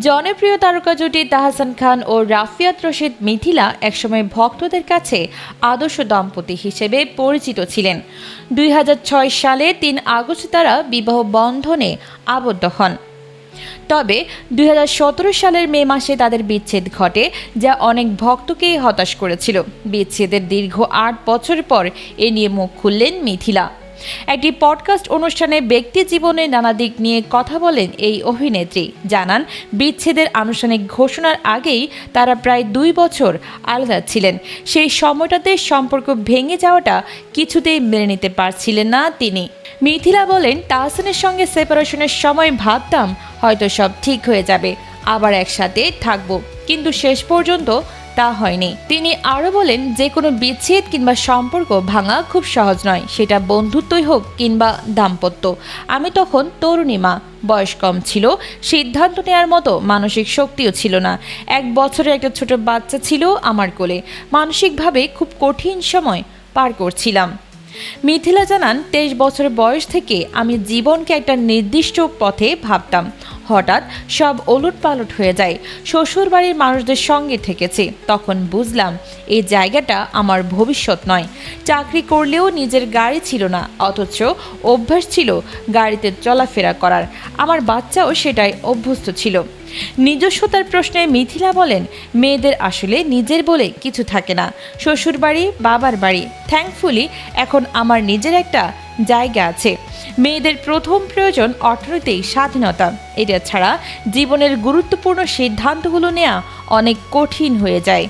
জনপ্রিয় তারকা জুটি তাহসান খান ও রাফিয়াত রশিদ মিথিলা একসময় ভক্তদের কাছে আদর্শ দম্পতি হিসেবে পরিচিত ছিলেন। ২০০৬ সালে ৩ আগস্ট তারা বিবাহ বন্ধনে আবদ্ধ হন। তবে ২০১৭ সালের মে মাসে তাদের বিচ্ছেদ ঘটে, যা অনেক ভক্তকেই হতাশ করেছিল। বিচ্ছেদের দীর্ঘ ৮ বছর পর এ নিয়ে মুখ খুললেন মিথিলা। একটি পডকাস্ট অনুষ্ঠানে ব্যক্তি জীবনের নানা দিক নিয়ে কথা বলেন এই অভিনেত্রী। জানান, বিচ্ছেদের আনুষ্ঠানিক ঘোষণার আগেই তারা প্রায় ২ বছর আলাদা ছিলেন। সেই সময়টাতে সম্পর্ক ভেঙে যাওয়াটা কিছুতেই মেনে নিতে পারছিলেন না তিনি। মিথিলা বলেন, তাহসানের সঙ্গে সেপারেশনের সময় ভাবতাম হয়তো সব ঠিক হয়ে যাবে, আবার একসাথে থাকবো, কিন্তু শেষ পর্যন্ত তা হয়নি। তিনি আরও বলেন, যে কোনো বিচ্ছেদ কিংবা সম্পর্ক ভাঙা খুব সহজ নয়, সেটা বন্ধুত্বই হোক কিংবা দাম্পত্য। আমি তখন তরুণী মা, বয়স কম ছিল, সিদ্ধান্ত নেওয়ার মতো মানসিক শক্তিও ছিল না। ১ বছরের একটা ছোট বাচ্চা ছিল আমার কোলে। মানসিকভাবে খুব কঠিন সময় পার করছিলাম। মিথিলা জানান, ২৩ বছর বয়স থেকে আমি জীবনকে একটা নির্দিষ্ট পথে ভাবতাম। হঠাৎ সব ওলটপালট হয়ে যায়। শ্বশুরবাড়ির মানুষদের সঙ্গে থেকেছি, তখন বুঝলাম এই জায়গাটা আমার ভবিষ্যৎ নয়। চাকরি করলেও নিজের গাড়ি ছিল না, অথচ অভ্যাস ছিল গাড়িতে চলাফেরা করার। আমার বাচ্চাও সেটাই অভ্যস্ত ছিল। নিজস্বতার প্রশ্নে মিথিলা বলেন, মেয়েদের আসলে নিজের বলে কিছু থাকে না। শ্বশুরবাড়ি, বাবার বাড়ি, থ্যাঙ্কফুলি এখন আমার নিজের একটা জায়গা আছে। মেয়েদের প্রথম প্রয়োজন অর্থনৈতিক স্বাধীনতা। এটা ছাড়া জীবনের গুরুত্বপূর্ণ সিদ্ধান্তগুলো নেওয়া অনেক কঠিন হয়ে যায়।